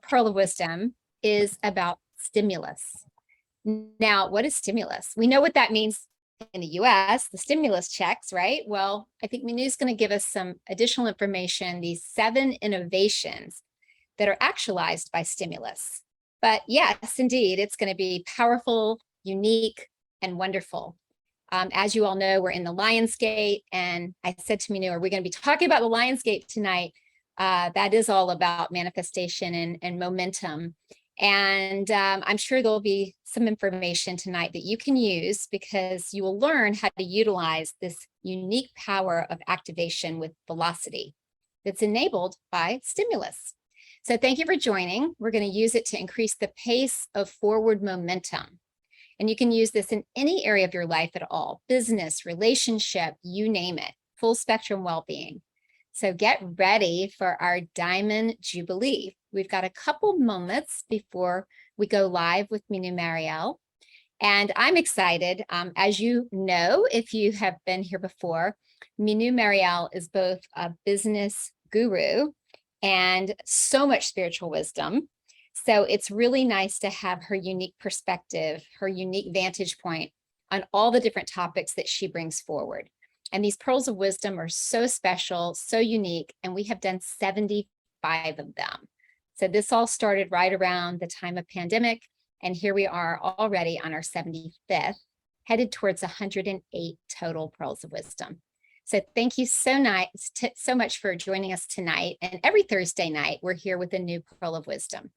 Pearl of Wisdom is about stimulus. Now, what is stimulus? We know what that means in the US, the stimulus checks, right? Well, I think Mynoo's going to give us some additional information, these 7 innovations that are actualized by stimulus. But yes, indeed, it's going to be powerful, unique, and wonderful. As you all know, we're in the Lionsgate, and I said to Mynoo, are we going to be talking about the Lionsgate tonight? That is all about manifestation and momentum. And I'm sure there'll be some information tonight that you can use, because you will learn how to utilize this unique power of activation with velocity that's enabled by stimulus. So thank you for joining. We're going to use it to increase the pace of forward momentum. And you can use this in any area of your life at all: business, relationship, you name it, full spectrum well-being. So get ready for our Diamond Jubilee. We've got a couple moments before we go live with Mynoo Maryel. And I'm excited. As you know, if you have been here before, Mynoo Maryel is both a business guru and so much spiritual wisdom. So it's really nice to have her unique perspective, her unique vantage point on all the different topics that she brings forward. And these pearls of wisdom are so special, so unique, and we have done 75 of them. So this all started right around the time of pandemic, and here we are already on our 75th, headed towards 108 total pearls of wisdom. So thank you so much for joining us tonight. And every Thursday night, we're here with a new pearl of wisdom.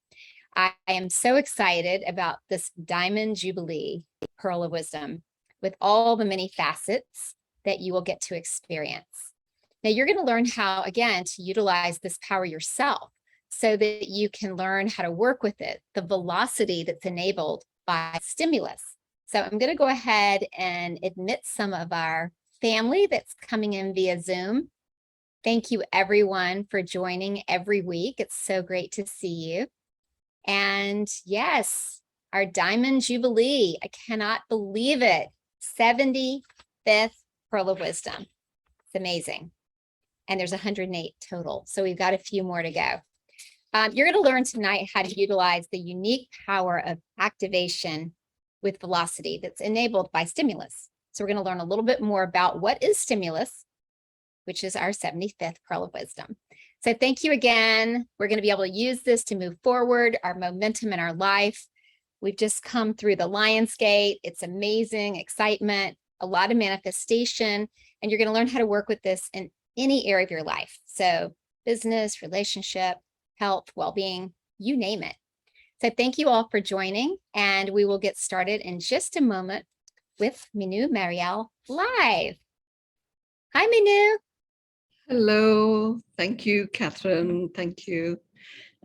I am so excited about this Diamond Jubilee Pearl of Wisdom with all the many facets that you will get to experience. Now, you're going to learn how, again, to utilize this power yourself so that you can learn how to work with it, the velocity that's enabled by stimulus. So I'm going to go ahead and admit some of our family that's coming in via Zoom. Thank you, everyone, for joining every week. It's so great to see you. And yes, our Diamond Jubilee, I cannot believe it, 75th Pearl of Wisdom. It's amazing. And there's 108 total, so we've got a few more to go. You're going to learn tonight how to utilize the unique power of activation with velocity that's enabled by stimulus. So we're going to learn a little bit more about what is stimulus, which is our 75th Pearl of Wisdom. So thank you again. We're going to be able to use this to move forward our momentum in our life. We've just come through the Lionsgate. It's amazing, excitement, a lot of manifestation, and you're going to learn how to work with this in any area of your life. So business, relationship, health, well-being, you name it. So thank you all for joining, and we will get started in just a moment with Mynoo Maryel live. Hi, Mynoo. Hello. Thank you, Catherine. Thank you.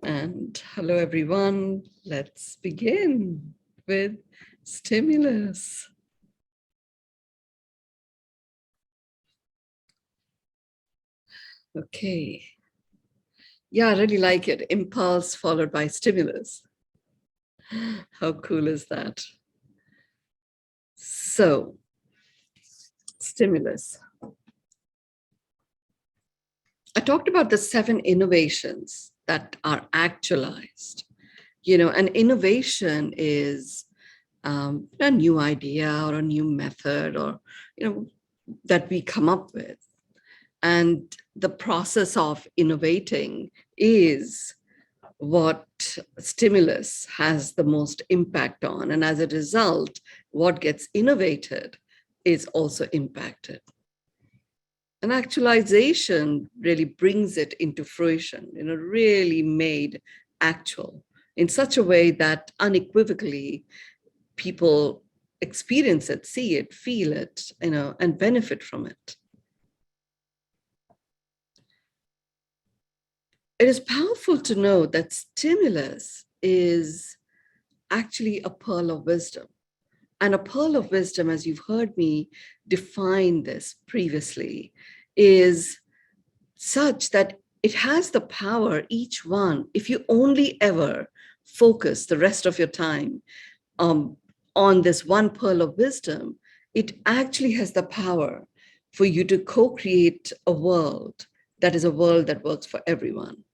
And hello, everyone. Let's begin with stimulus. Okay. Yeah, I really like it. Impulse followed by stimulus. How cool is that? So, stimulus. I talked about the 7 innovations that are actualized. You know, an innovation is a new idea or a new method, or, you know, that we come up with. And the process of innovating is what stimulus has the most impact on. And as a result, what gets innovated is also impacted. And actualization really brings it into fruition, you know, really made actual in such a way that unequivocally people experience it, see it, feel it, you know, and benefit from it. It is powerful to know that stimulus is actually a pearl of wisdom. And a pearl of wisdom, as you've heard me define this previously, is such that it has the power, each one, if you only ever focus the rest of your time on this one pearl of wisdom, it actually has the power for you to co-create a world that is a world that works for everyone.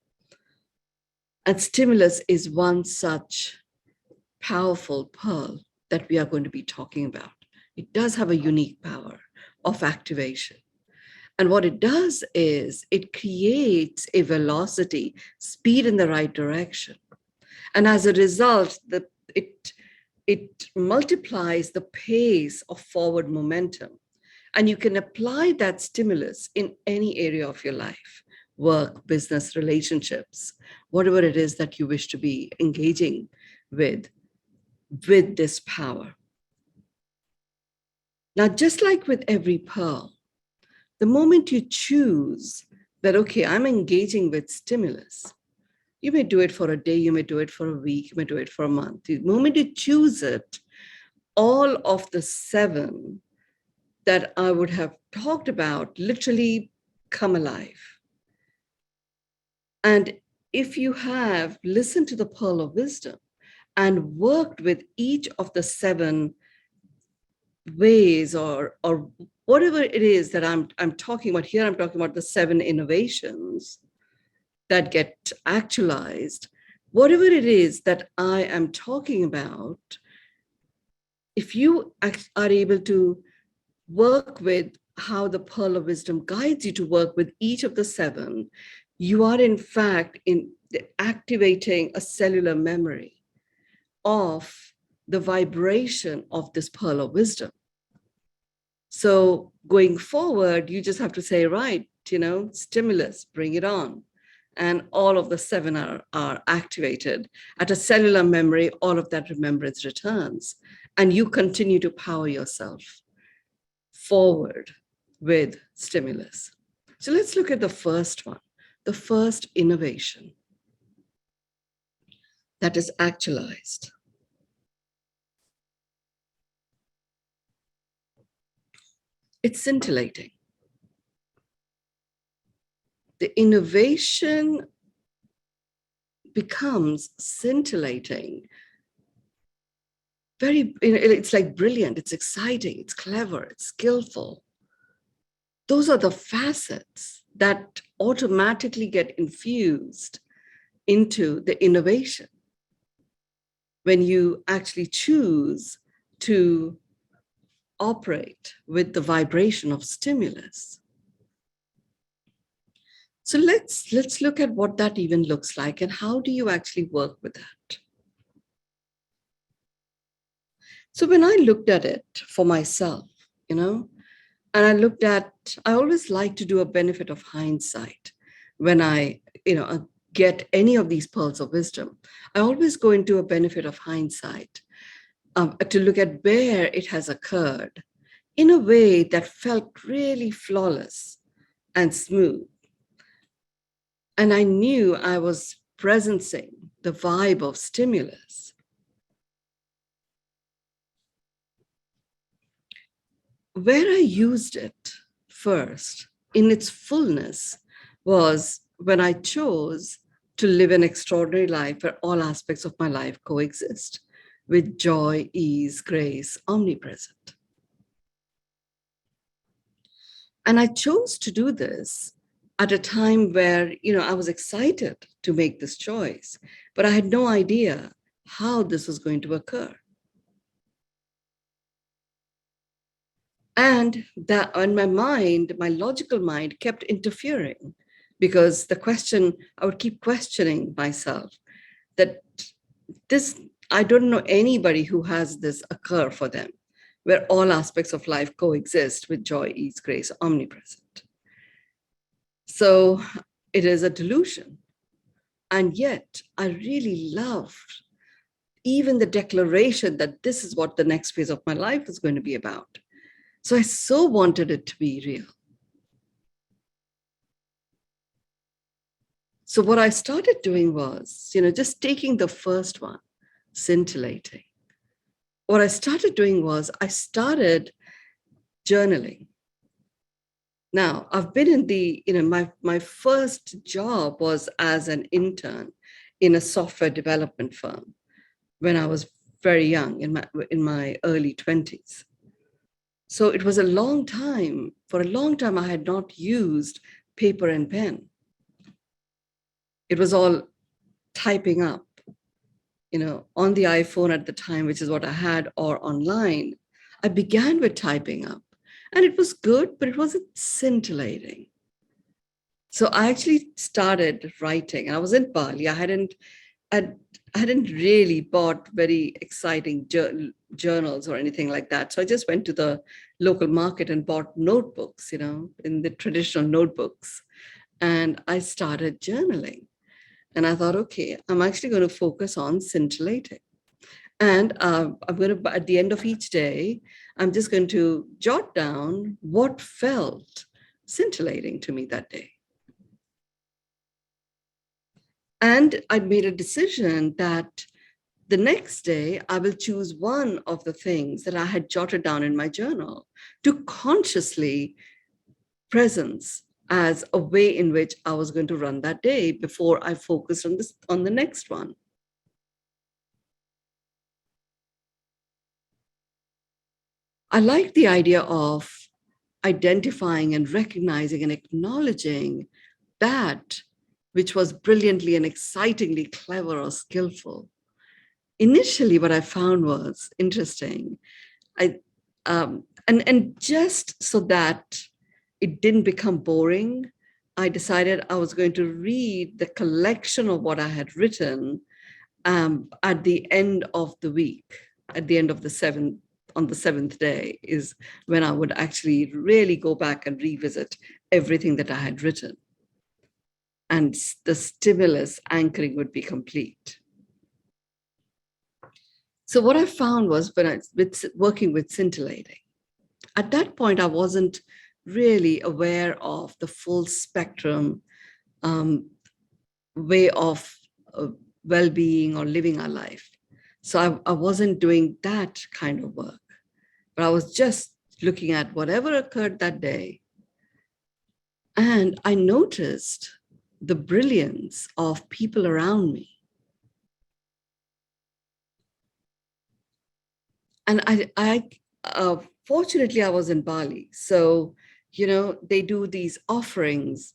And stimulus is one such powerful pearl that we are going to be talking about. It does have a unique power of activation. And what it does is it creates a velocity, speed in the right direction. And as a result, it multiplies the pace of forward momentum. And you can apply that stimulus in any area of your life, work, business, relationships, whatever it is that you wish to be engaging with this power. Now, just like with every pearl, the moment you choose that, okay, I'm engaging with stimulus, you may do it for a day, you may do it for a week, you may do it for a month. The moment you choose it, all of the 7 that I would have talked about literally come alive. And if you have listened to the Pearl of Wisdom and worked with each of the 7 ways or whatever it is that I'm talking about here, I'm talking about the 7 innovations that get actualized. Whatever it is that I am talking about, if you are able to work with how the Pearl of Wisdom guides you to work with each of the 7, you are in fact activating a cellular memory of the vibration of this Pearl of Wisdom. So going forward, you just have to say, right, stimulus, bring it on. And all of the 7 are activated. At a cellular memory, all of that remembrance returns. And you continue to power yourself forward with stimulus. So let's look at the first one, the first innovation that is actualized. It's scintillating. The innovation becomes scintillating. It's like brilliant, it's exciting, it's clever, it's skillful. Those are the facets that automatically get infused into the innovation when you actually choose to operate with the vibration of stimulus. So let's look at what that even looks like and how do you actually work with that. So when I looked at it for myself, and I always like to do a benefit of hindsight when I, get any of these pearls of wisdom. I always go into a benefit of hindsight to look at where it has occurred in a way that felt really flawless and smooth. And I knew I was presencing the vibe of stimulus. Where I used it first in its fullness was when I chose to live an extraordinary life where all aspects of my life coexist with joy, ease, grace, omnipresent. And I chose to do this at a time where, I was excited to make this choice, but I had no idea how this was going to occur. And that on my mind, my logical mind kept interfering because I would keep questioning myself that I don't know anybody who has this occur for them, where all aspects of life coexist with joy, ease, grace, omnipresent. So it is a delusion. And yet I really loved even the declaration that this is what the next phase of my life is going to be about. So I so wanted it to be real. So what I started doing was, just taking the first one, scintillating. What I started doing was I started journaling. Now, I've been in my first job was as an intern in a software development firm when I was very young, in my early 20s. So it was a long time. For a long time, I had not used paper and pen. It was all typing up, on the iPhone at the time, which is what I had, or online. I began with typing up, and it was good, but it wasn't scintillating. So I actually started writing, and I was in Bali. I hadn't really bought very exciting journals or anything like that. So I just went to the local market and bought notebooks, in the traditional notebooks. And I started journaling. And I thought, okay, I'm actually going to focus on scintillating. And I'm going to, at the end of each day, I'm just going to jot down what felt scintillating to me that day. And I made a decision that the next day, I will choose one of the things that I had jotted down in my journal to consciously presence as a way in which I was going to run that day before I focused on the next one. I like the idea of identifying and recognizing and acknowledging that which was brilliantly and excitingly clever or skillful. Initially, what I found was interesting. And just so that it didn't become boring, I decided I was going to read the collection of what I had written at the end of the week, at the end of on the seventh day is when I would actually really go back and revisit everything that I had written. And the stimulus anchoring would be complete. So what I found was when I was working with scintillating, at that point, I wasn't really aware of the full spectrum way of well-being or living our life. So I wasn't doing that kind of work, but I was just looking at whatever occurred that day. And I noticed the brilliance of people around me. And fortunately, I was in Bali. So, they do these offerings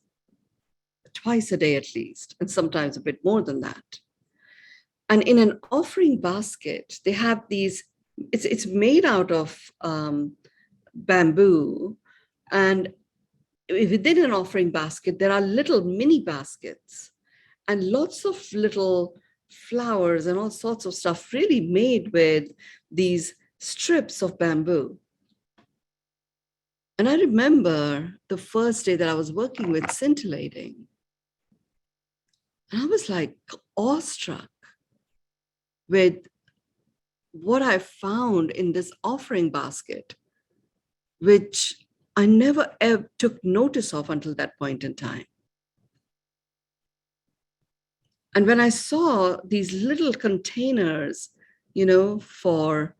twice a day at least, and sometimes a bit more than that. And in an offering basket, they have these, it's made out of bamboo. And within an offering basket, there are little mini baskets and lots of little flowers and all sorts of stuff really made with these strips of bamboo. And I remember the first day that I was working with scintillating, and I was like awestruck with what I found in this offering basket, which I never ever took notice of until that point in time. And when I saw these little containers, for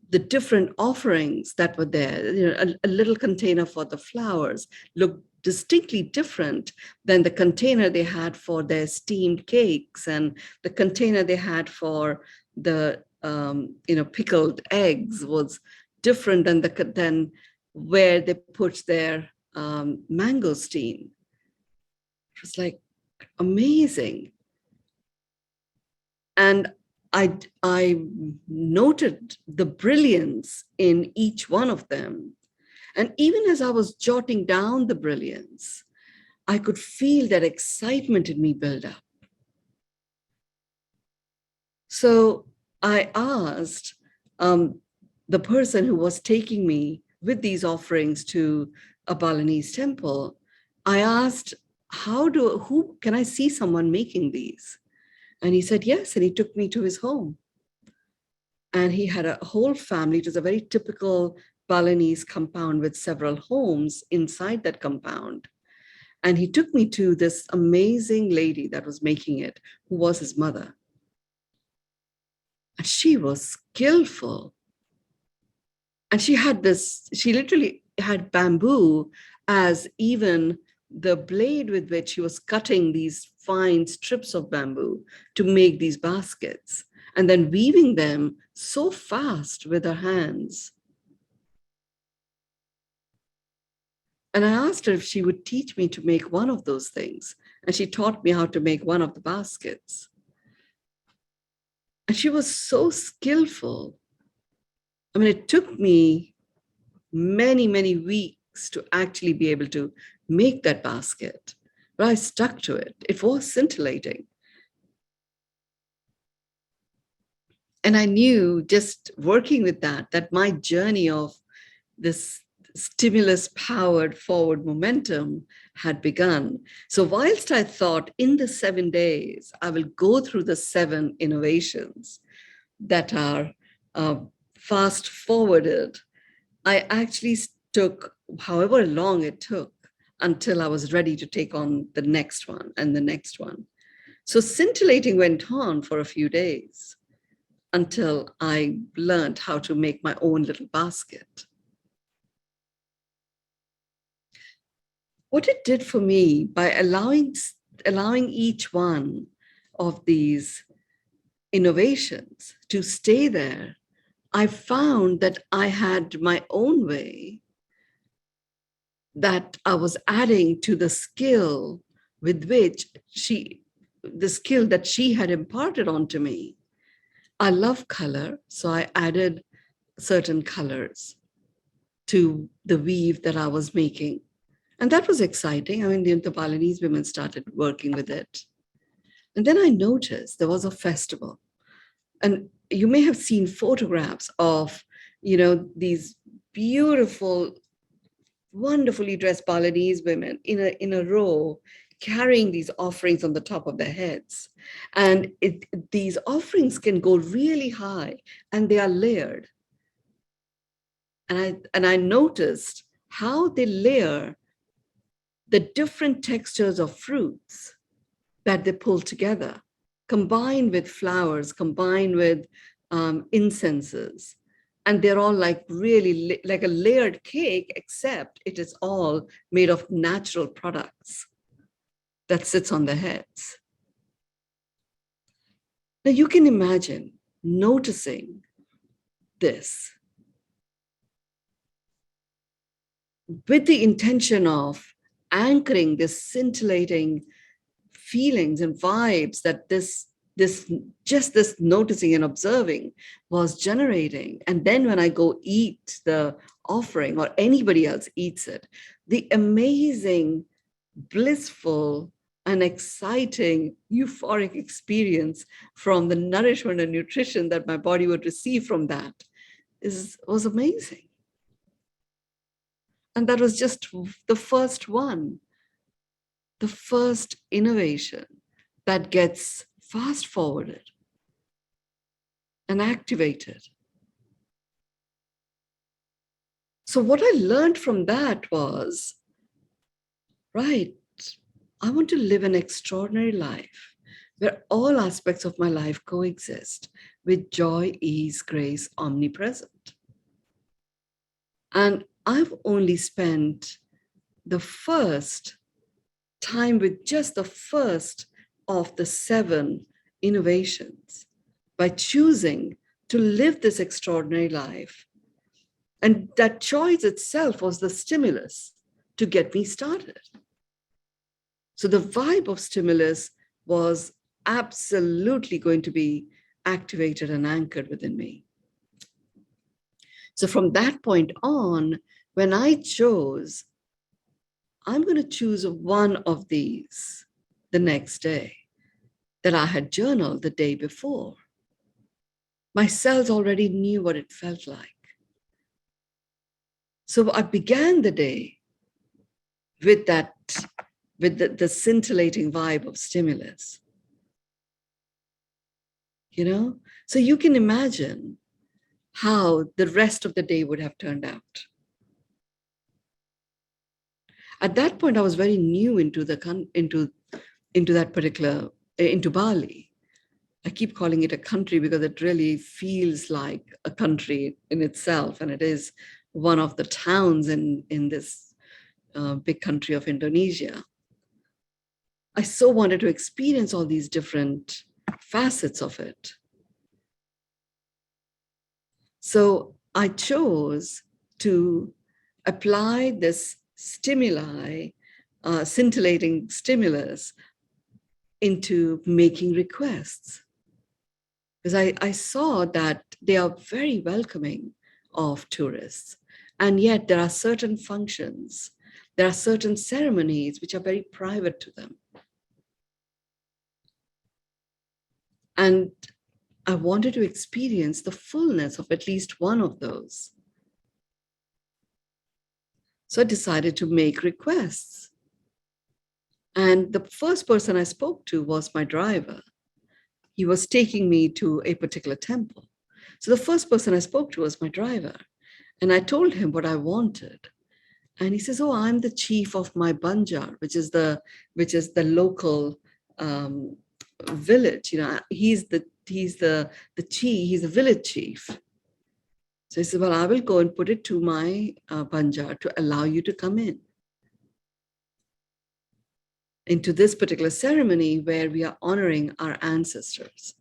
the different offerings that were there, a little container for the flowers looked distinctly different than the container they had for their steamed cakes, and the container they had for the pickled eggs was different than where they put their mangosteen. It was like amazing. And I noted the brilliance in each one of them. And even as I was jotting down the brilliance, I could feel that excitement in me build up. So I asked the person who was taking me with these offerings to a Balinese temple, I asked, who can I see someone making these? And he said, yes. And he took me to his home. And he had a whole family. It was a very typical Balinese compound with several homes inside that compound. And he took me to this amazing lady that was making it, who was his mother. And she was skillful. And she literally had bamboo as even the blade with which she was cutting these fine strips of bamboo to make these baskets, and then weaving them so fast with her hands. And I asked her if she would teach me to make one of those things. And she taught me how to make one of the baskets. And she was so skillful. I mean, it took me many, many weeks to actually be able to make that basket, but I stuck to it. It was scintillating. And I knew just working with that my journey of this stimulus powered forward momentum had begun. So, whilst I thought in the 7 days, I will go through the 7 innovations that are fast forwarded, I actually took however long it took until I was ready to take on the next one and the next one. So, scintillating went on for a few days until I learned how to make my own little basket. What it did for me by allowing each one of these innovations to stay there, I found that I had my own way that I was adding to the skill with which the skill that she had imparted onto me. I love color, so I added certain colors to the weave that I was making. And that was exciting. I mean, the Balinese women started working with it. And then I noticed there was a festival. And you may have seen photographs of, these beautiful, wonderfully dressed Balinese women in a row carrying these offerings on the top of their heads. And these offerings can go really high and they are layered. And I noticed how they layer the different textures of fruits that they pull together, combined with flowers, combined with incenses. And they're all like really like a layered cake, except it is all made of natural products that sits on their heads. Now you can imagine noticing this with the intention of anchoring this scintillating feelings and vibes that this noticing and observing was generating. And then when I go eat the offering or anybody else eats it, the amazing, blissful, and exciting, euphoric experience from the nourishment and nutrition that my body would receive from that was amazing. And that was just the first one, the first innovation that gets fast forwarded and activated. So what I learned from that was, right, I want to live an extraordinary life where all aspects of my life coexist with joy, ease, grace, omnipresent. And I've only spent the first time with just the first of the 7 innovations by choosing to live this extraordinary life. And that choice itself was the stimulus to get me started. So the vibe of stimulus was absolutely going to be activated and anchored within me. So from that point on, when I chose, I'm going to choose one of these the next day that I had journaled the day before, my cells already knew what it felt like. So I began the day with the scintillating vibe of stimulus. So you can imagine how the rest of the day would have turned out. At that point, I was very new into Bali. I keep calling it a country because it really feels like a country in itself, and it is one of the towns in this big country of Indonesia. I so wanted to experience all these different facets of it. So I chose to apply this scintillating stimulus into making requests. because I saw that they are very welcoming of tourists. And yet there are certain functions, there are certain ceremonies which are very private to them. And I wanted to experience the fullness of at least one of those. So I decided to make requests. And the first person I spoke to was my driver. He was taking me to a particular temple. So the first person I spoke to was my driver. And I told him what I wanted. And he says, "Oh, I'm the chief of my Banjar, which is the local village. He's the chief, he's the village chief." So he said, "Well, I will go and put it to my Banjar to allow you to come into this particular ceremony where we are honoring our ancestors."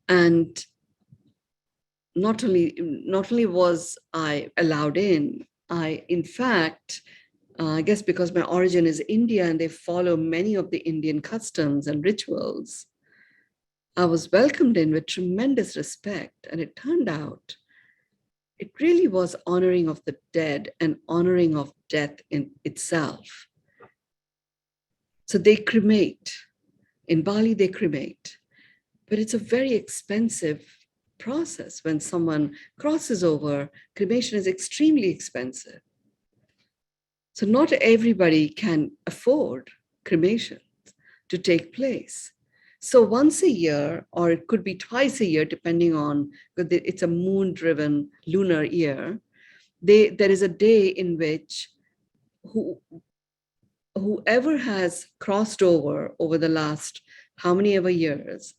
And not only was I allowed in, in fact, I guess because my origin is India and they follow many of the Indian customs and rituals, I was welcomed in with tremendous respect. And it turned out it really was honoring of the dead and honoring of death in itself. So they cremate. In Bali, they cremate. But it's a very expensive process. When someone crosses over, cremation is extremely expensive. So not everybody can afford cremation to take place. So once a year, or it could be twice a year, depending on, because it's a moon-driven lunar year, there is a day in which whoever has crossed over the last how many ever years,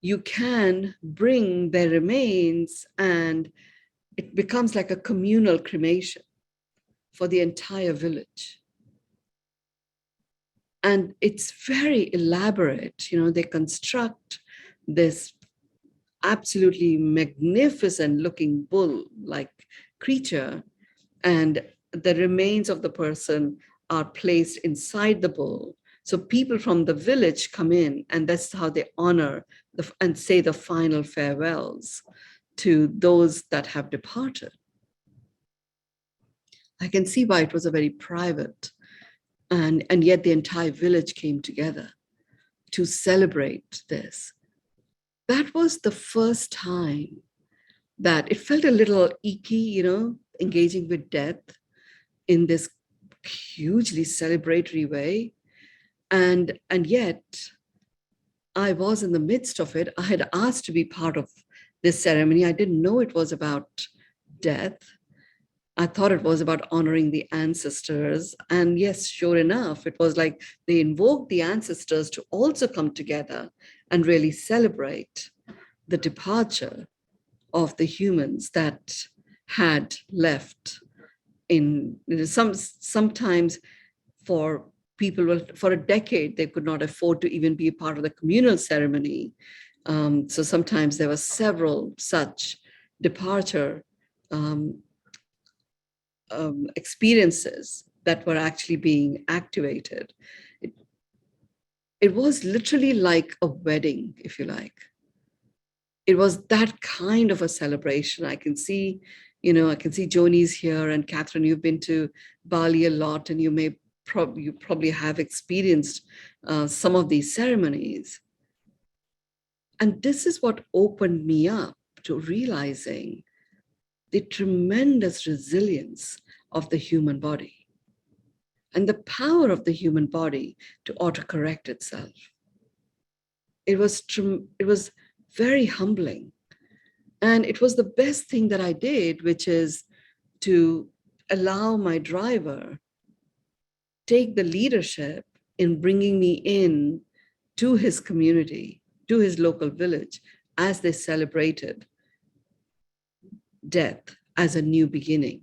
you can bring their remains and it becomes like a communal cremation for the entire village. And it's very elaborate. They construct this absolutely magnificent looking bull-like creature, and the remains of the person are placed inside the bull. So people from the village come in, and that's how they honor and say the final farewells to those that have departed. I can see why it was a very private, and yet the entire village came together to celebrate this. That was the first time that it felt a little icky, engaging with death in this hugely celebratory way. And yet I was in the midst of it. I had asked to be part of this ceremony. I didn't know it was about death. I thought it was about honoring the ancestors. And yes, sure enough, it was like they invoked the ancestors to also come together and really celebrate the departure of the humans that had left. Sometimes for people, for a decade, they could not afford to even be a part of the communal ceremony. So sometimes there were several such departure experiences that were actually being activated. It was literally like a wedding, if you like. It was that kind of a celebration. I can see Joni's here, and Catherine, you've been to Bali a lot, and you probably have experienced some of these ceremonies. And this is what opened me up to realizing the tremendous resilience of the human body and the power of the human body to autocorrect itself. It was very humbling. And it was the best thing that I did, which is to allow my driver take the leadership in bringing me in to his community, to his local village, as they celebrated death as a new beginning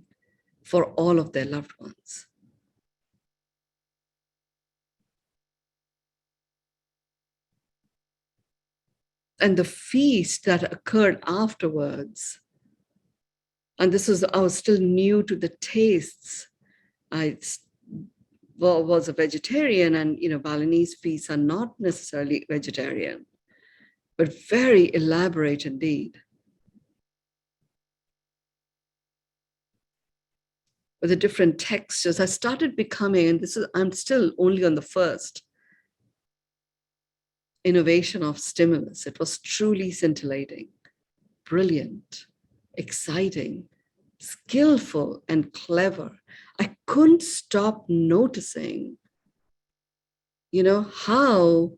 for all of their loved ones. And the feast that occurred afterwards, and I was still new to the tastes. was a vegetarian, and Balinese feasts are not necessarily vegetarian, but very elaborate indeed. With the different textures, I started becoming, and I'm still only on the first innovation of stimulus. It was truly scintillating, brilliant, exciting, skillful, and clever. I couldn't stop noticing, how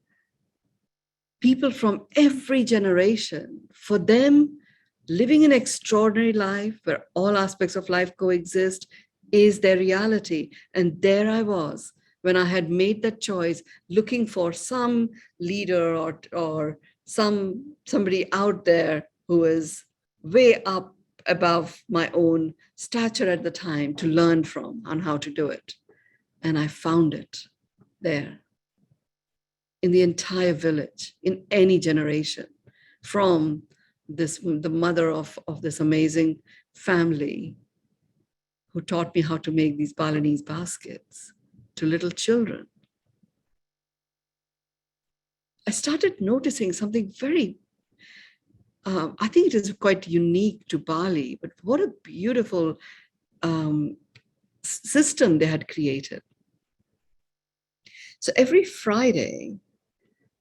people from every generation, for them, living an extraordinary life where all aspects of life coexist is their reality. And there I was, when I had made that choice, looking for some leader or somebody out there who is way up above my own stature at the time to learn from on how to do it. And I found it there, in the entire village, in any generation, from the mother of this amazing family who taught me how to make these Balinese baskets, to little children. I started noticing something very, I think it is quite unique to Bali, but what a beautiful system they had created. So every Friday,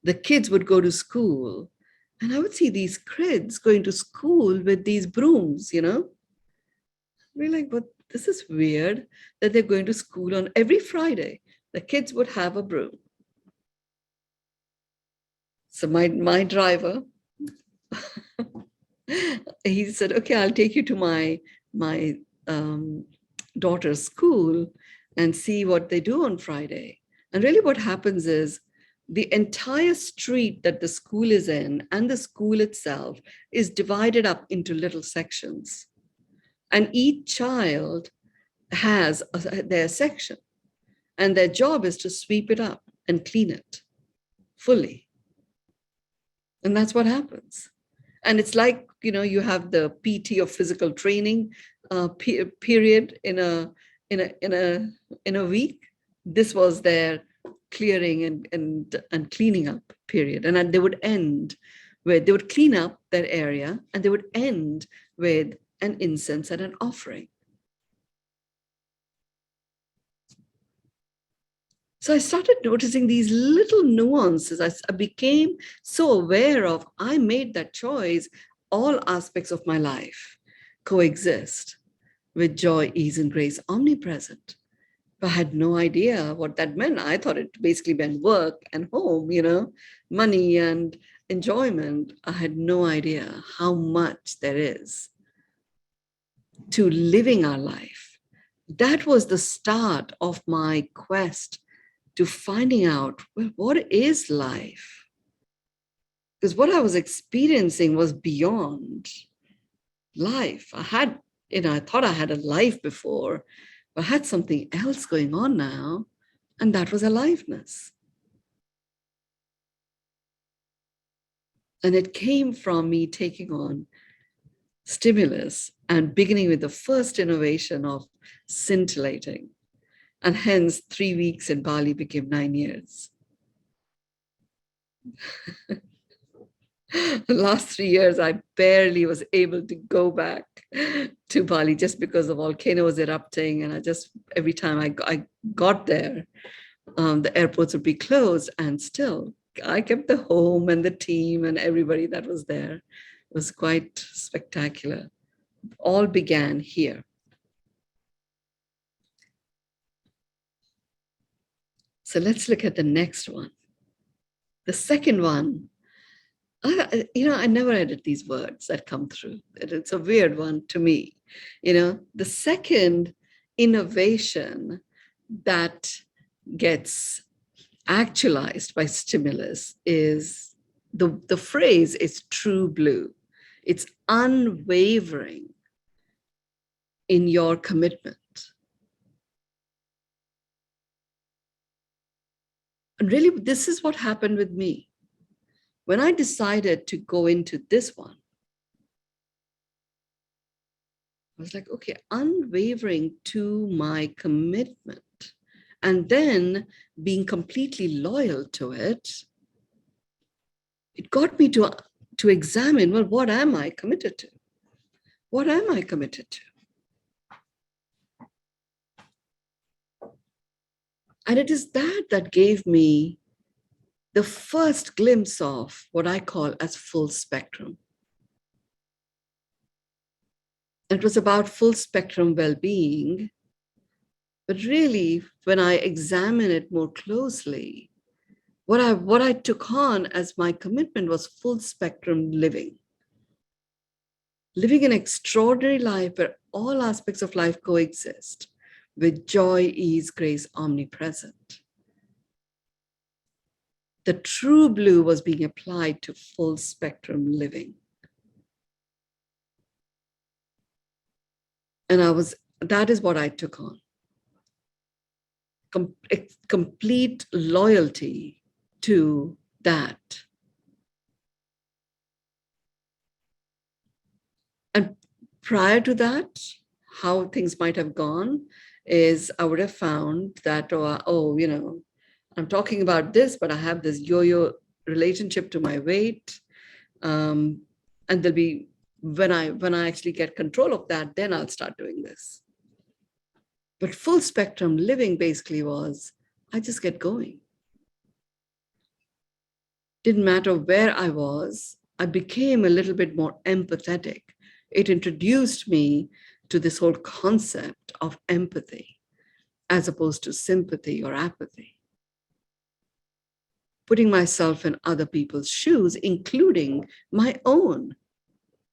the kids would go to school, and I would see these kids going to school with these brooms, We're like, but this is weird that they're going to school on every Friday. The kids would have a broom. So my driver, he said, okay, I'll take you to my daughter's school and see what they do on Friday. And really what happens is the entire street that the school is in and the school itself is divided up into little sections. And each child has their section, and their job is to sweep it up and clean it fully. And that's what happens. And it's like, you have the PT of physical training period in a week. This was their clearing and cleaning up period. And they would end where they would clean up that area, and they would end with an incense and an offering. So I started noticing these little nuances. I became so aware of, I made that choice. All aspects of my life coexist with joy, ease, and grace, omnipresent. But I had no idea what that meant. I thought it basically meant work and home, money and enjoyment. I had no idea how much there is to living our life. That was the start of my quest to finding out, well, what is life? Because what I was experiencing was beyond life. I thought I had a life before, but I had something else going on now, and that was aliveness. And it came from me taking on stimulus and beginning with the first innovation of scintillating. And hence 3 weeks in Bali became 9 years. The last 3 years, I barely was able to go back to Bali just because the volcano was erupting. And every time I got there, the airports would be closed, and still I kept the home and the team and everybody that was there. It was quite spectacular. All began here. So let's look at the next one. The second one, I never edit these words that come through. It's a weird one to me. The second innovation that gets actualized by stimulus is the phrase is true blue. It's unwavering in your commitment. And really, this is what happened with me. When I decided to go into this one, I was like, okay, unwavering to my commitment. and then being completely loyal to it, it got me to examine, well, what am I committed to? What am I committed to? And it is that gave me the first glimpse of what I call as full spectrum. It was about full spectrum well-being, but really, when I examine it more closely, what I took on as my commitment was full spectrum living. Living an extraordinary life where all aspects of life coexist with joy, ease, grace, omnipresent. The true blue was being applied to full spectrum living. And that is what I took on. Complete loyalty to that. And prior to that, how things might have gone is I would have found that, I'm talking about this, but I have this yo-yo relationship to my weight. And there'll be, when I actually get control of that, then I'll start doing this. But full spectrum living basically was, I just get going. Didn't matter where I was, I became a little bit more empathetic. It introduced me to this whole concept of empathy as opposed to sympathy or apathy. Putting myself in other people's shoes, including my own,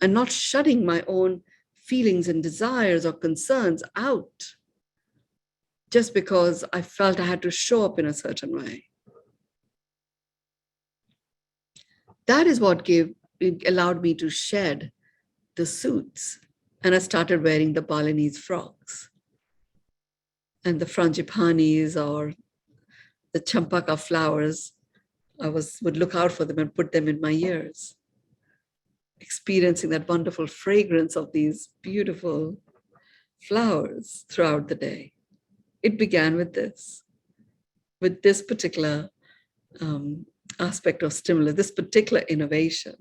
and not shutting my own feelings and desires or concerns out just because I felt I had to show up in a certain way. That is what allowed me to shed the suits. And I started wearing the Balinese frocks and the frangipanis or the champaka flowers. I would look out for them and put them in my ears, experiencing that wonderful fragrance of these beautiful flowers throughout the day. It began with this particular aspect of stimulus, this particular innovation,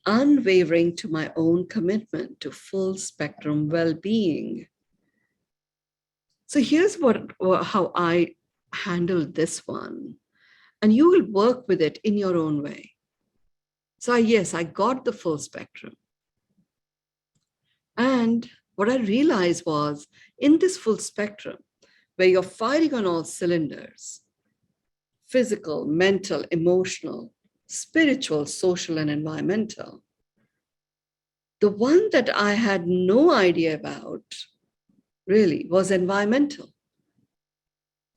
unwavering to my own commitment to full spectrum well-being. So here's how I handled this one. And you will work with it in your own way. So yes, I got the full spectrum. And what I realized was in this full spectrum, where you're firing on all cylinders, physical, mental, emotional, spiritual, social, and environmental, the one that I had no idea about really was environmental.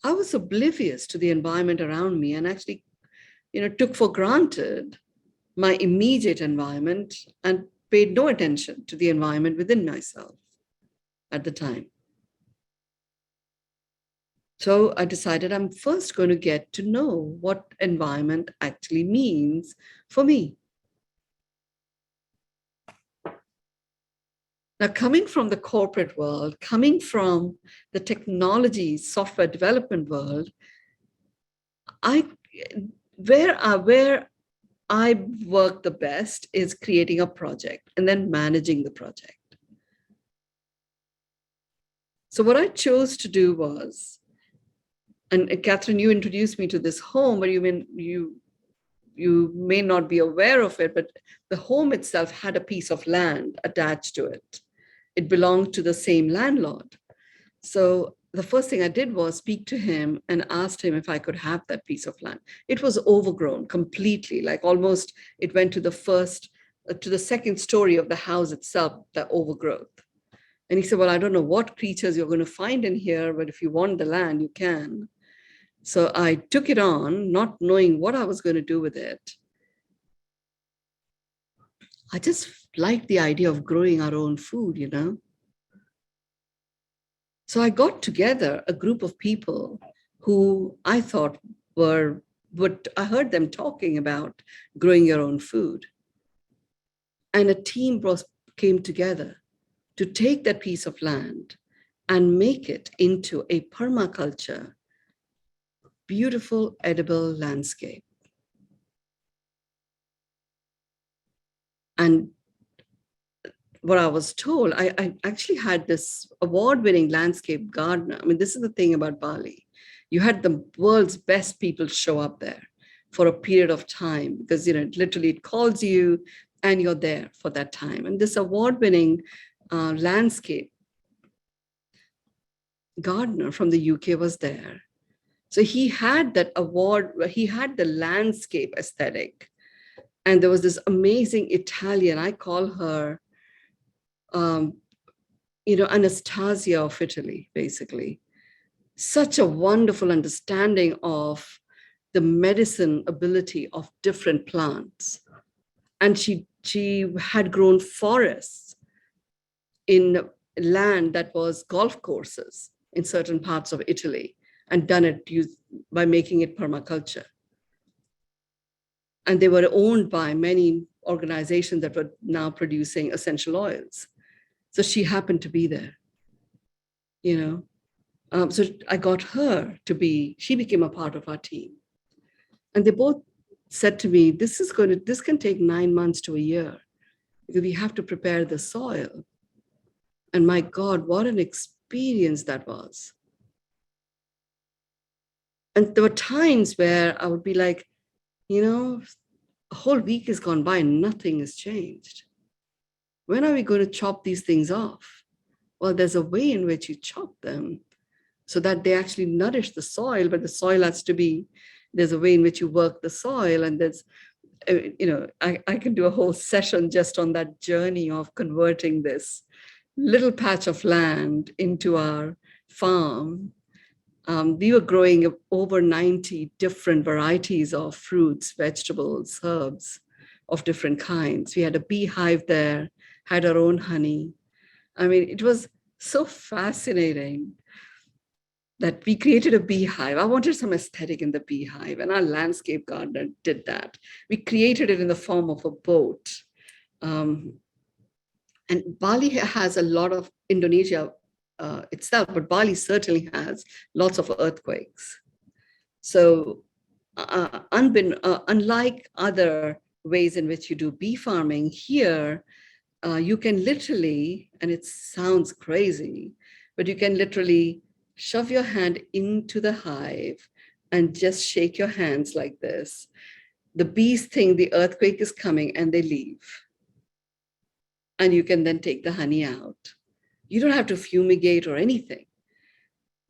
I was oblivious to the environment around me and actually, took for granted my immediate environment and paid no attention to the environment within myself at the time. So I decided I'm first going to get to know what environment actually means for me. Now, coming from the corporate world, coming from the technology, software development world, where I work the best is creating a project and then managing the project. So what I chose to do was, and Catherine, you introduced me to this home, but you may not be aware of it, but the home itself had a piece of land attached to it. It belonged to the same landlord. So the first thing I did was speak to him and asked him if I could have that piece of land. It was overgrown completely, like almost it went to the second story of the house itself, the overgrowth. And he said, well, I don't know what creatures you're going to find in here, but if you want the land, you can. So I took it on, not knowing what I was going to do with it. I just liked the idea of growing our own food, So I got together a group of people who I thought I heard them talking about growing your own food. And a team came together to take that piece of land and make it into a permaculture, beautiful, edible landscape. And what I was told, I actually had this award-winning landscape gardener. I mean, this is the thing about Bali. You had the world's best people show up there for a period of time because, literally it calls you and you're there for that time. And this award-winning landscape gardener from the UK was there. So he had that award, he had the landscape aesthetic. And there was this amazing Italian, I call her, Anastasia of Italy, basically. Such a wonderful understanding of the medicine ability of different plants. And she had grown forests in land that was golf courses in certain parts of Italy and done it by making it permaculture. And they were owned by many organizations that were now producing essential oils. So she happened to be there, So I got her she became a part of our team. And they both said to me, this can take 9 months to a year because we have to prepare the soil. And my God, what an experience that was. And there were times where I would be like, a whole week has gone by and nothing has changed. When are we going to chop these things off? Well, there's a way in which you chop them so that they actually nourish the soil, but the soil there's a way in which you work the soil. And there's, I can do a whole session just on that journey of converting this little patch of land into our farm. We were growing over 90 different varieties of fruits, vegetables, herbs of different kinds. We had a beehive there, had our own honey. I mean, it was so fascinating that we created a beehive. I wanted some aesthetic in the beehive, and our landscape gardener did that. We created it in the form of a boat. And Bali has a lot of Indonesia itself, but Bali certainly has lots of earthquakes. So unlike other ways in which you do bee farming, here you can literally, and it sounds crazy, but you can literally shove your hand into the hive and just shake your hands like this. The bees think the earthquake is coming and they leave. And you can then take the honey out. You don't have to fumigate or anything,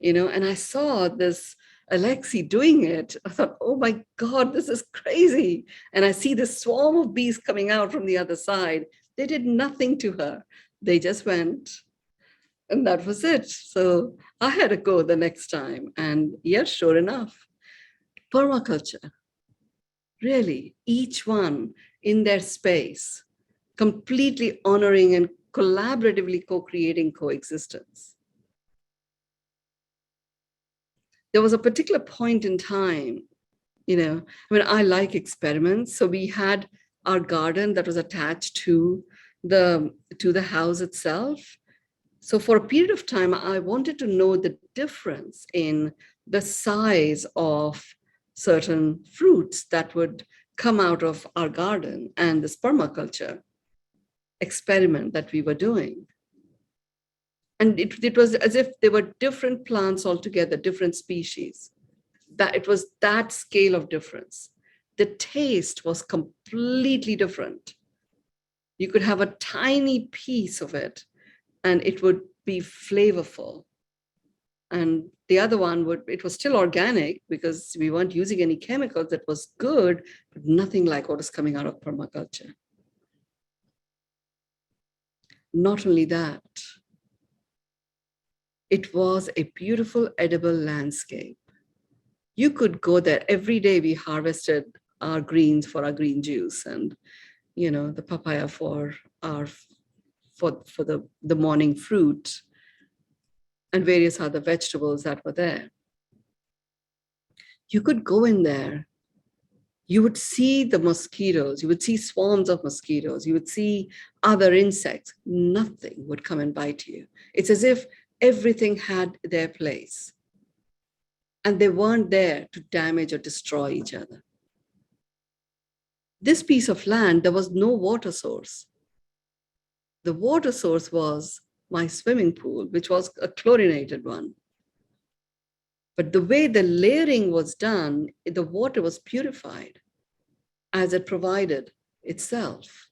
and I saw this Alexi doing it. I thought, oh my God, this is crazy. And I see this swarm of bees coming out from the other side. They did nothing to her. They just went, and that was it. So I had to go the next time. And yes, sure enough, permaculture, really, each one in their space, completely honoring and collaboratively co-creating coexistence. There was a particular point in time, I like experiments. So we had our garden that was attached to the house itself. So for a period of time, I wanted to know the difference in the size of certain fruits that would come out of our garden and this permaculture experiment that we were doing. And it was as if they were different plants altogether, different species. That it was that scale of difference. The taste was completely different. You could have a tiny piece of it and it would be flavorful. And the other one it was still organic because we weren't using any chemicals. That was good, but nothing like what is coming out of permaculture. Not only that, it was a beautiful edible landscape. You could go there every day. We harvested our greens for our green juice and, the papaya for the morning fruit and various other vegetables that were there. You could go in there. You would see the mosquitoes. You would see swarms of mosquitoes. You would see other insects. Nothing would come and bite you. It's as if everything had their place. And they weren't there to damage or destroy each other. This piece of land, there was no water source. The water source was my swimming pool, which was a chlorinated one. But the way the layering was done, the water was purified as it provided itself.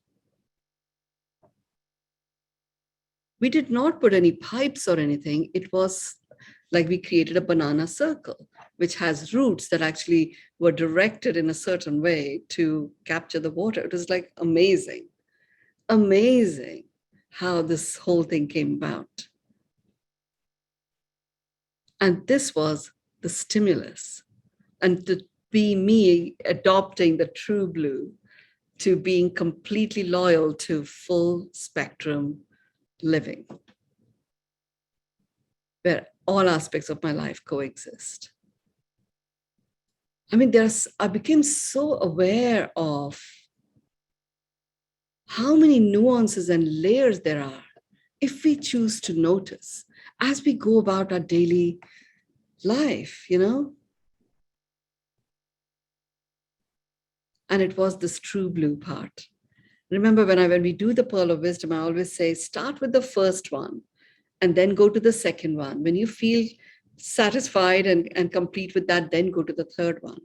We did not put any pipes or anything. It was like we created a banana circle, which has roots that actually were directed in a certain way to capture the water. It was like amazing, amazing how this whole thing came about. And this was the stimulus. And to be me adopting the true blue, to being completely loyal to full spectrum living, where all aspects of my life coexist. I mean, I became so aware of how many nuances and layers there are if we choose to notice as we go about our daily life, you know? And it was this true blue part. Remember when we do the Pearl of Wisdom, I always say, start with the first one and then go to the second one. When you feel satisfied and complete with that, then go to the third one.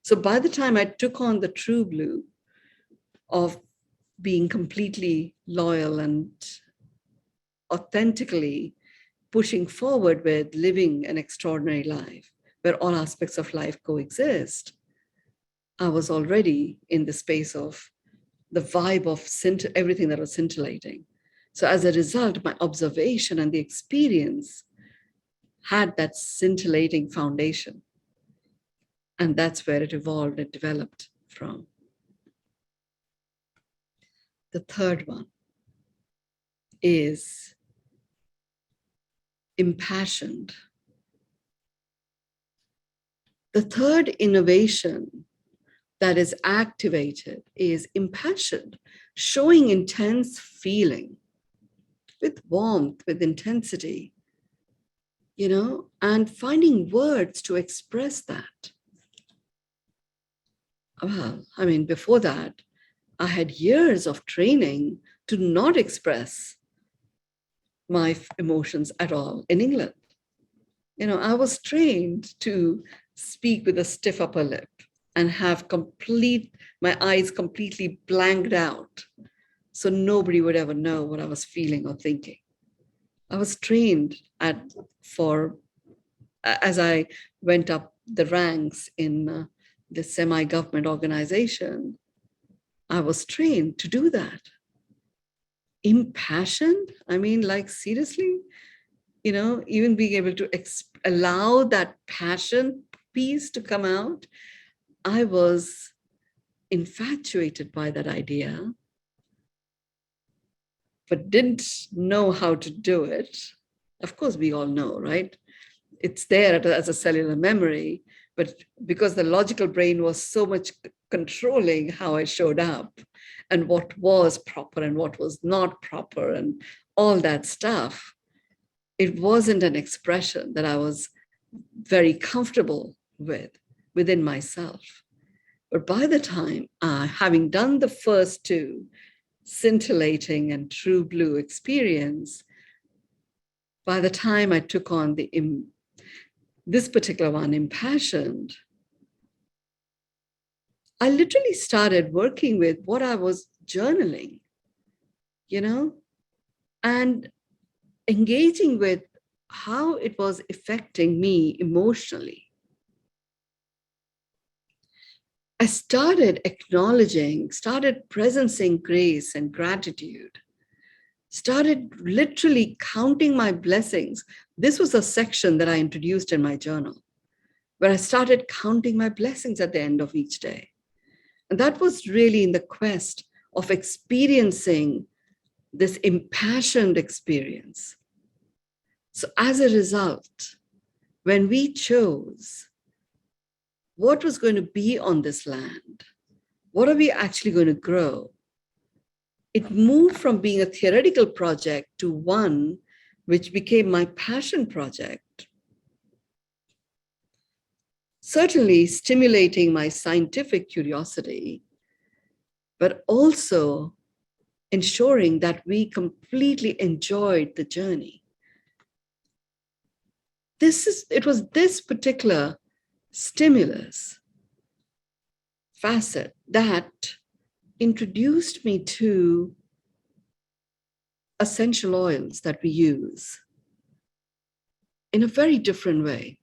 So by the time I took on the true blue of being completely loyal and authentically pushing forward with living an extraordinary life where all aspects of life coexist, I was already in the space of the vibe of everything that was scintillating. So as a result, my observation and the experience had that scintillating foundation. And that's where it evolved and developed from. The third one is impassioned. The third innovation that is activated is impassioned, showing intense feeling with warmth, with intensity, you know, and finding words to express that. Well, I mean, before that, I had years of training to not express my emotions at all in England. You know, I was trained to speak with a stiff upper lip and have my eyes completely blanked out so nobody would ever know what I was feeling or thinking. I was trained as I went up the ranks in the semi-government organization, I was trained to do that. Impassioned? I mean, like, seriously? You know, even being able to allow that passion piece to come out. I was infatuated by that idea, but didn't know how to do it. Of course, we all know, right? It's there as a cellular memory, but because the logical brain was so much controlling how I showed up and what was proper and what was not proper and all that stuff, it wasn't an expression that I was very comfortable within myself. But by the time, having done the first two, scintillating and true blue experience, by the time I took on this particular one, impassioned, I literally started working with what I was journaling, you know, and engaging with how it was affecting me emotionally. I started acknowledging, started presencing grace and gratitude, started literally counting my blessings. This was a section that I introduced in my journal, where I started counting my blessings at the end of each day. And that was really in the quest of experiencing this impassioned experience. So as a result, when we chose what was going to be on this land, what are we actually going to grow, it moved from being a theoretical project to one which became my passion project, certainly stimulating my scientific curiosity, but also ensuring that we completely enjoyed the journey. It was this particular stimulus facet that introduced me to essential oils that we use in a very different way.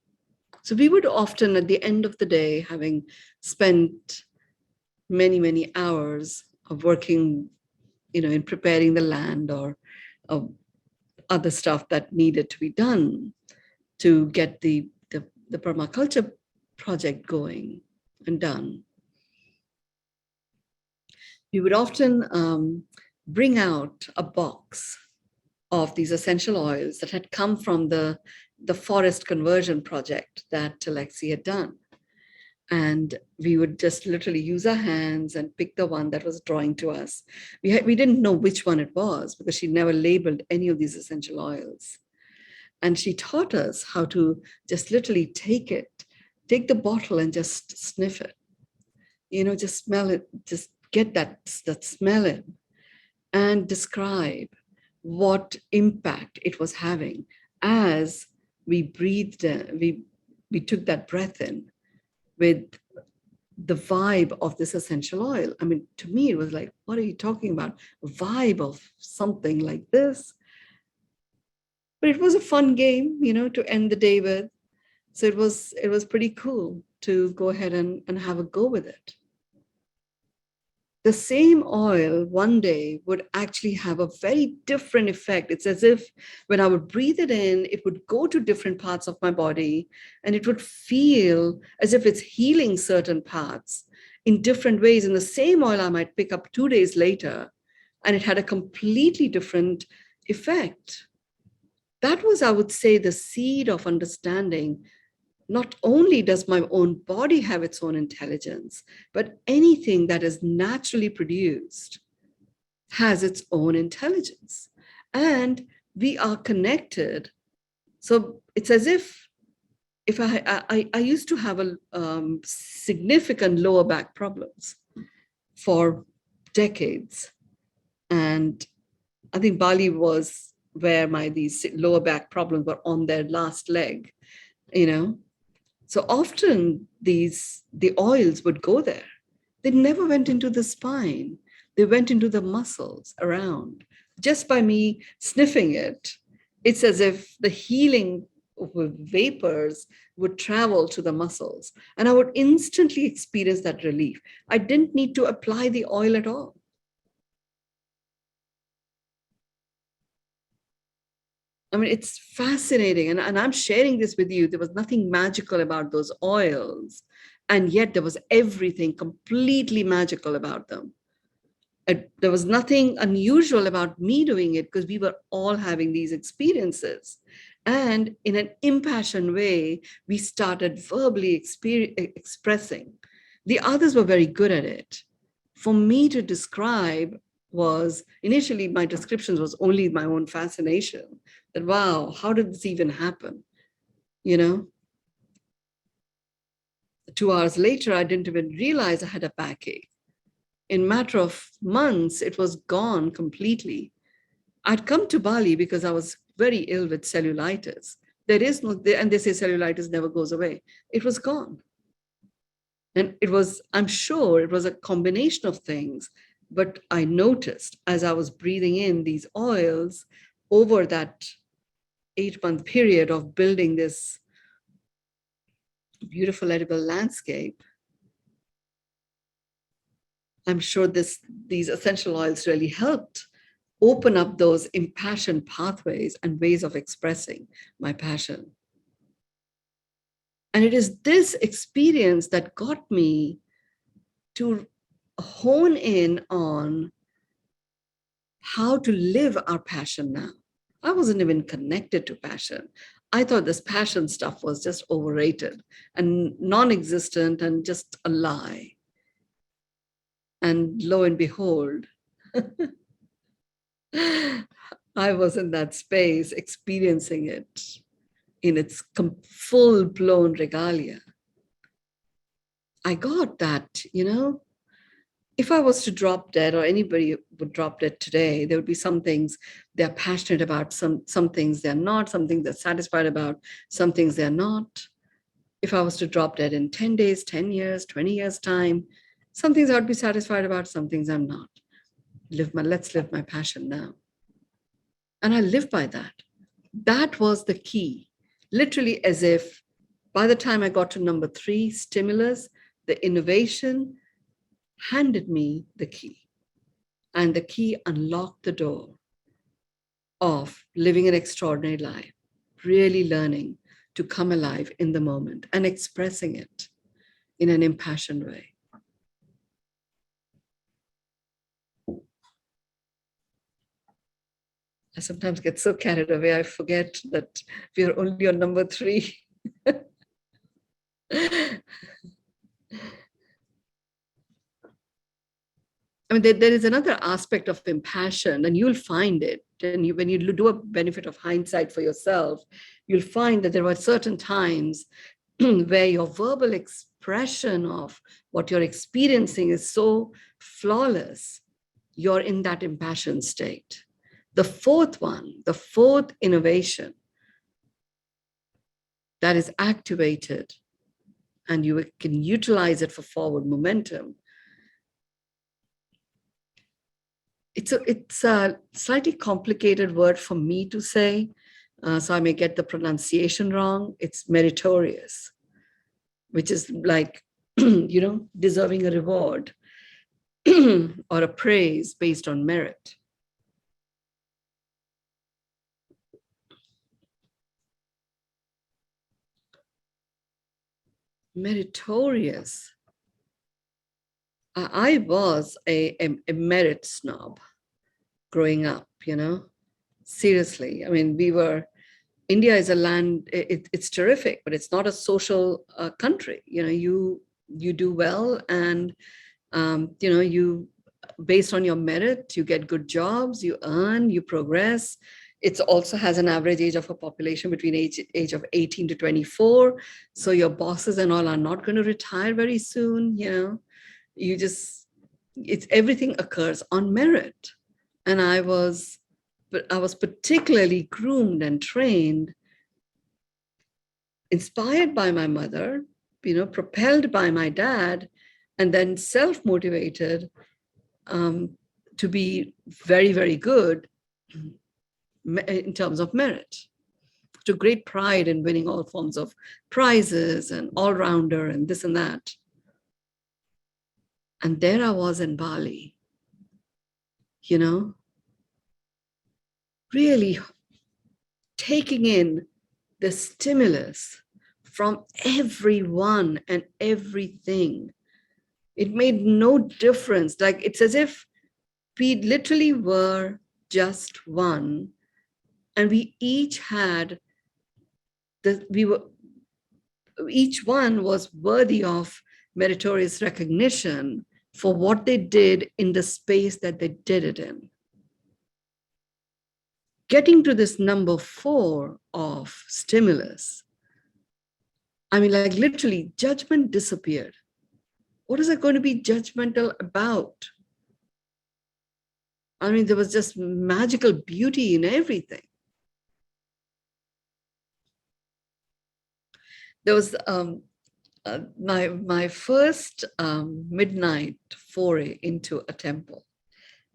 So we would often, at the end of the day, having spent many, many hours of working, in preparing the land or other stuff that needed to be done to get the permaculture project going and done, we would often bring out a box of these essential oils that had come from the forest conversion project that Alexi had done. And we would just literally use our hands and pick the one that was drawing to us. We didn't know which one it was because she never labeled any of these essential oils. And she taught us how to just literally take the bottle and just sniff it, just smell it, just get that smell in and describe what impact it was having as we breathed in, we took that breath in with the vibe of this essential oil. I mean, to me, it was like, what are you talking about? A vibe of something like this. But it was a fun game, to end the day with. So it was pretty cool to go ahead and have a go with it. The same oil one day would actually have a very different effect. It's as if when I would breathe it in, it would go to different parts of my body and it would feel as if it's healing certain parts in different ways. And the same oil I might pick up 2 days later, and it had a completely different effect. That was, I would say, the seed of understanding. Not only does my own body have its own intelligence, but anything that is naturally produced has its own intelligence. And we are connected. So it's as if I used to have a significant lower back problems for decades. And I think Bali was where these lower back problems were on their last leg, So often the oils would go there. They never went into the spine. They went into the muscles around. Just by me sniffing it, it's as if the healing vapors would travel to the muscles and I would instantly experience that relief. I didn't need to apply the oil at all. I mean, it's fascinating. And I'm sharing this with you. There was nothing magical about those oils. And yet there was everything completely magical about them. There was nothing unusual about me doing it because we were all having these experiences. And in an impassioned way, we started verbally expressing. The others were very good at it. For me to describe was, initially my descriptions was only my own fascination. That, wow, how did this even happen? 2 hours later, I didn't even realize I had a backache. In a matter of months, it was gone completely. I'd come to Bali because I was very ill with cellulitis. There is no, and they say cellulitis never goes away. It was gone. And I'm sure it was a combination of things, but I noticed as I was breathing in these oils over that 8-month period of building this beautiful edible landscape, I'm sure these essential oils really helped open up those impassioned pathways and ways of expressing my passion. And it is this experience that got me to hone in on how to live our passion now. I wasn't even connected to passion. I thought this passion stuff was just overrated and non-existent and just a lie. And lo and behold, I was in that space experiencing it in its full-blown regalia. I got that, if I was to drop dead, or anybody would drop dead today, there would be some things they're passionate about, some things they're not, some things they're satisfied about, some things they're not. If I was to drop dead in 10 days, 10 years, 20 years time, some things I would be satisfied about, some things I'm not. Let's live my passion now. And I live by that. That was the key. Literally, as if by the time I got to number 3, stimulus, the innovation handed me the key. And the key unlocked the door of living an extraordinary life, really learning to come alive in the moment and expressing it in an impassioned way. I sometimes get so carried away, I forget that we're only on number 3. I mean, there is another aspect of impassion, and you'll find it. And when you do a benefit of hindsight for yourself, you'll find that there were certain times where your verbal expression of what you're experiencing is so flawless, you're in that impassioned state. The fourth innovation that is activated, and you can utilize it for forward momentum. It's a slightly complicated word for me to say, so I may get the pronunciation wrong. It's meritorious, which is like, deserving a reward or a praise based on merit. Meritorious. I was a merit snob growing up, seriously. I mean, India is a land, it's terrific, but it's not a social country. You do well, and, you, based on your merit, you get good jobs, you earn, you progress. It also has an average age of a population between age of 18 to 24. So your bosses and all are not going to retire very soon, everything occurs on merit. And I was particularly groomed and trained, inspired by my mother, propelled by my dad, and then self-motivated to be very, very good in terms of merit. To great pride in winning all forms of prizes and all-rounder and this and that. And there I was in Bali, really taking in the stimulus from everyone and everything. It made no difference. Like, it's as if we literally were just one, and we each had each one was worthy of meritorious recognition for what they did in the space that they did it in. Getting to this number 4 of stimulus, I mean, like, literally, judgment disappeared. What is it going to be judgmental about? I mean, there was just magical beauty in everything. There was my first midnight foray into a temple.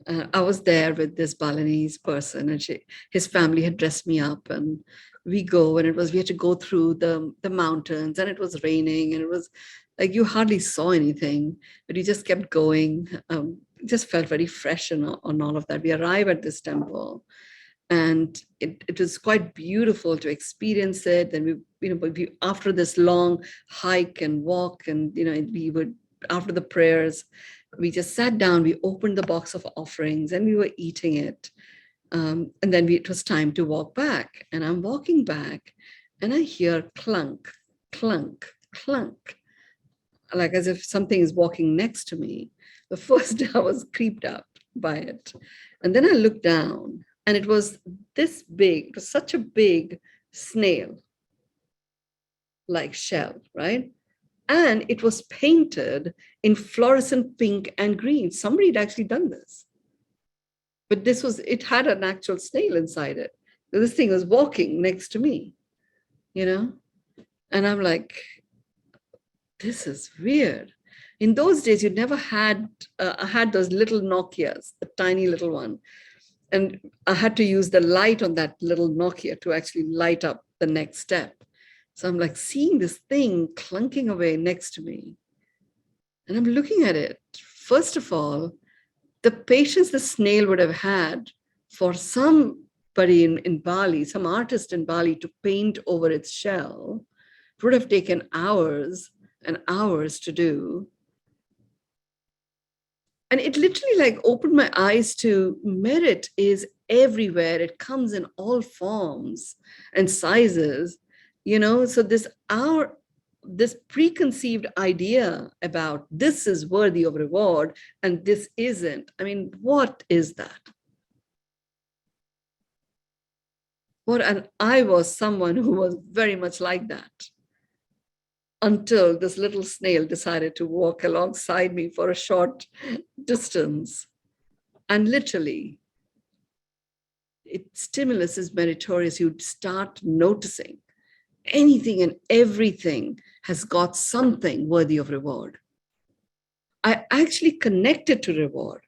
I was there with this Balinese person, and his family had dressed me up, and we had to go through the mountains, and it was raining, and it was like you hardly saw anything, but you just kept going. It just felt very fresh on all of that. We arrive at this temple, and it was quite beautiful to experience it. And we after this long hike and walk, and we would, after the prayers, we just sat down, we opened the box of offerings, and we were eating it. And then it was time to walk back. And I'm walking back, and I hear clunk, clunk, clunk, like as if something is walking next to me. The first I was creeped out by it. And then I looked down, And it was this big, it was such a big snail like shell, right? And it was painted in fluorescent pink and green. Somebody had actually done this. But it had an actual snail inside it. So this thing was walking next to me, you know? And I'm like, this is weird. In those days, you never had, I had those little Nokias, the tiny little one. And I had to use the light on that little Nokia to actually light up the next step. So I'm like seeing this thing clunking away next to me. And I'm looking at it. First of all, the patience the snail would have had for somebody in Bali, some artist in Bali to paint over its shell, it would have taken hours and hours to do. And it literally like opened my eyes to merit is everywhere. It comes in all forms and sizes, you know. So this preconceived idea about this is worthy of reward and this isn't. I mean, what is that? And I was someone who was very much like that until this little snail decided to walk alongside me for a short distance. And literally, stimulus is meritorious. You start noticing anything and everything has got something worthy of reward. I actually connected to reward.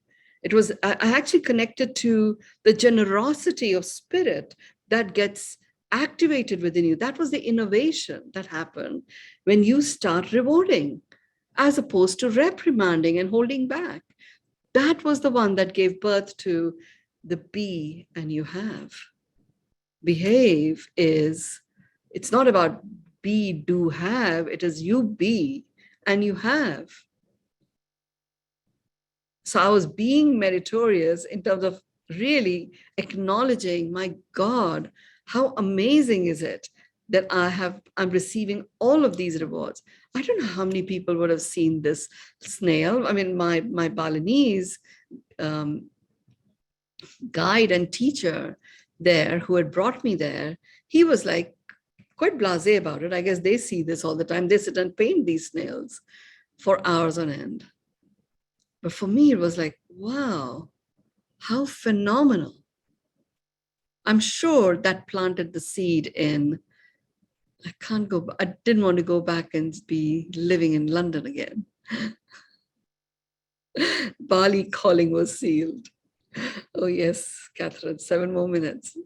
I actually connected to the generosity of spirit that gets activated within you. That was the innovation that happened when you start rewarding, as opposed to reprimanding and holding back. That was the one that gave birth to the be and you have. Behave it's not about be, do, have. It is you be and you have. So I was being meritorious in terms of really acknowledging, my God, how amazing is it that I'm receiving all of these rewards. I don't know how many people would have seen this snail. I mean, my Balinese guide and teacher there who had brought me there, he was like quite blasé about it. I guess they see this all the time. They sit and paint these snails for hours on end. But for me, it was like, wow, how phenomenal. I'm sure that planted the seed in, I didn't want to go back and be living in London again. Bali calling was sealed. Oh yes, Catherine, 7 more minutes.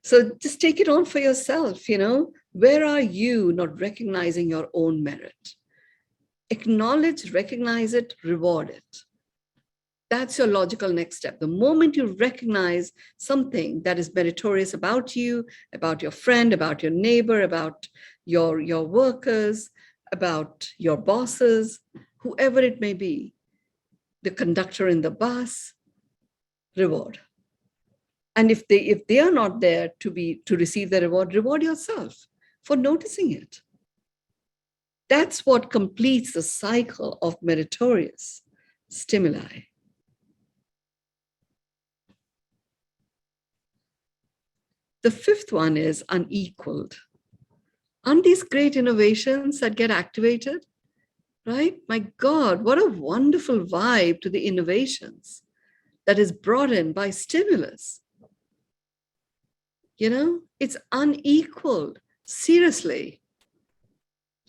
So just take it on for yourself, you know. Where are you not recognizing your own merit? Acknowledge, recognize it, reward it. That's your logical next step. The moment you recognize something that is meritorious about you, about your friend, about your neighbor, about your workers, about your bosses, whoever it may be, the conductor in the bus, reward. And if they are not there to receive the reward, reward yourself for noticing it. That's what completes the cycle of meritorious stimuli. The fifth one is unequaled. Aren't these great innovations that get activated? Right? My God, what a wonderful vibe to the innovations that is brought in by stimulus. You know, it's unequaled. Seriously.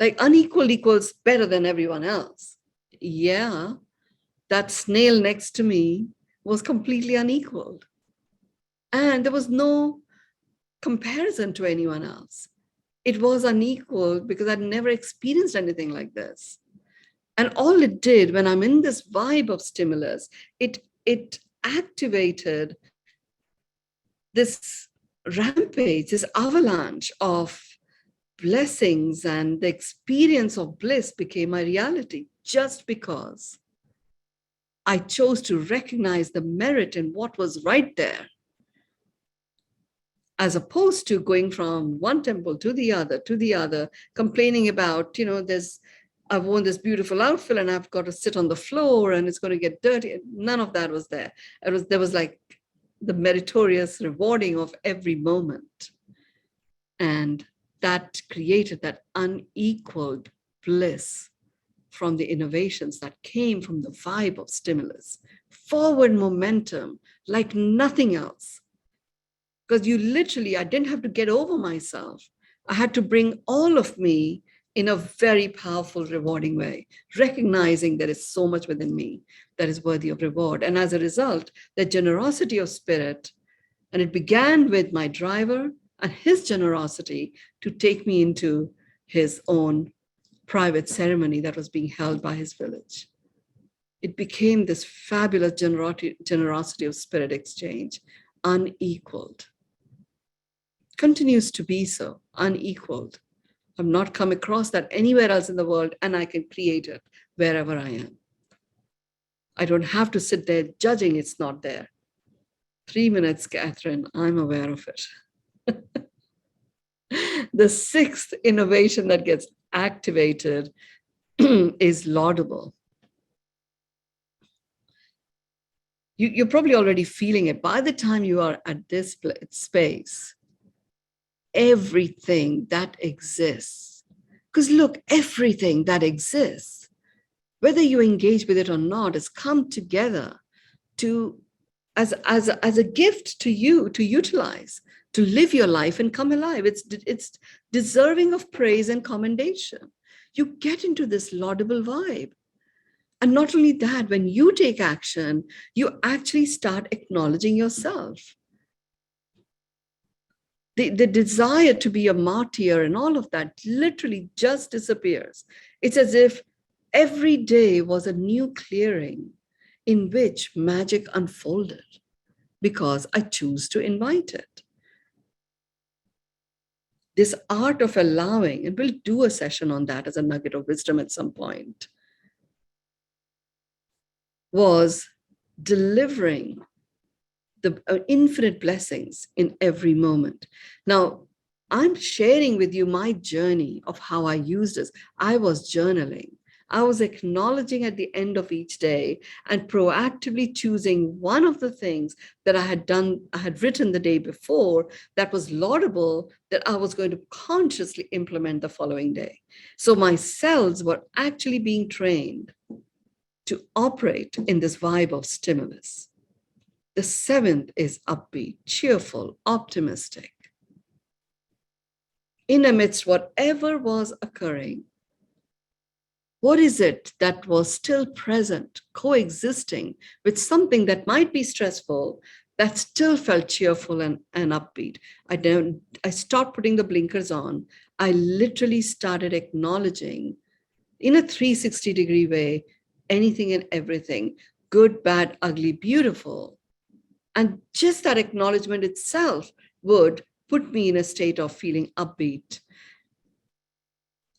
Like unequal equals better than everyone else. Yeah, that snail next to me was completely unequaled. And there was no comparison to anyone else. It was unequal because I'd never experienced anything like this. And all it did when I'm in this vibe of stimulus, it activated this rampage, this avalanche of blessings, and the experience of bliss became my reality just because I chose to recognize the merit in what was right there, as opposed to going from one temple to the other, complaining about, you know, I've worn this beautiful outfit and I've got to sit on the floor and it's going to get dirty. None of that was there. There was like the meritorious rewarding of every moment. And that created that unequaled bliss from the innovations that came from the vibe of stimulus, forward momentum like nothing else. Because I didn't have to get over myself. I had to bring all of me in a very powerful, rewarding way, recognizing there is so much within me that is worthy of reward. And as a result, the generosity of spirit, and it began with my driver and his generosity to take me into his own private ceremony that was being held by his village. It became this fabulous generosity of spirit exchange, unequaled. Continues to be so, unequaled. I've not come across that anywhere else in the world, and I can create it wherever I am. I don't have to sit there judging it's not there. 3 minutes, Catherine, I'm aware of it. The sixth innovation that gets activated is laudable. You're probably already feeling it. By the time you are at this space, everything that exists, because look, everything that exists, whether you engage with it or not, has come together to as a gift to you to utilize, to live your life and come alive. It's deserving of praise and commendation. You get into this laudable vibe. And not only that, when you take action, you actually start acknowledging yourself. The desire to be a martyr and all of that literally just disappears. It's as if every day was a new clearing in which magic unfolded because I choose to invite it. This art of allowing, and we'll do a session on that as a nugget of wisdom at some point, was delivering the infinite blessings in every moment. Now, I'm sharing with you my journey of how I used this. I was journaling. I was acknowledging at the end of each day and proactively choosing one of the things that I had written the day before that was laudable, that I was going to consciously implement the following day. So my cells were actually being trained to operate in this vibe of stimulus. The seventh is upbeat, cheerful, optimistic. In amidst whatever was occurring, what is it that was still present, coexisting with something that might be stressful, that still felt cheerful and upbeat? I stopped putting the blinkers on. I literally started acknowledging in a 360-degree way, anything and everything, good, bad, ugly, beautiful. And just that acknowledgement itself would put me in a state of feeling upbeat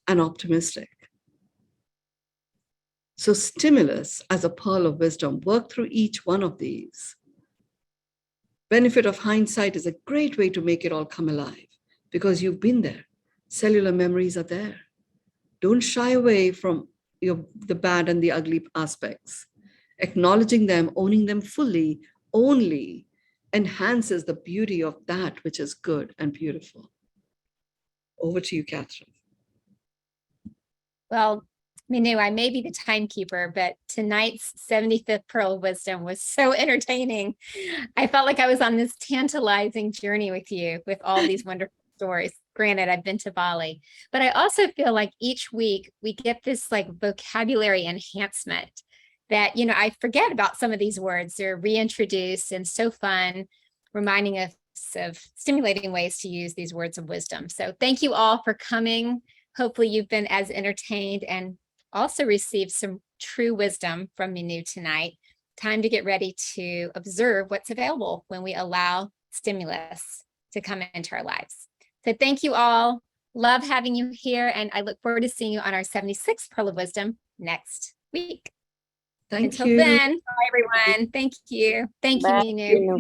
and optimistic. So stimulus as a pearl of wisdom, work through each one of these. Benefit of hindsight is a great way to make it all come alive because you've been there. Cellular memories are there. Don't shy away from the bad and the ugly aspects. Acknowledging them, owning them fully, only enhances the beauty of that which is good and beautiful. Over to you, Catherine. Well, Mynoo, I may be the timekeeper, but tonight's 75th Pearl of Wisdom was so entertaining. I felt like I was on this tantalizing journey with you with all these wonderful stories. Granted, I've been to Bali, but I also feel like each week we get this like vocabulary enhancement that, I forget about some of these words. They're reintroduced and so fun, reminding us of stimulating ways to use these words of wisdom. So thank you all for coming. Hopefully you've been as entertained and also received some true wisdom from Mynoo tonight. Time to get ready to observe what's available when we allow stimulus to come into our lives. So thank you all. Love having you here. And I look forward to seeing you on our 76th Pearl of Wisdom next week. Thank Until you. then, bye everyone. Thank you. Thank you, Mynoo.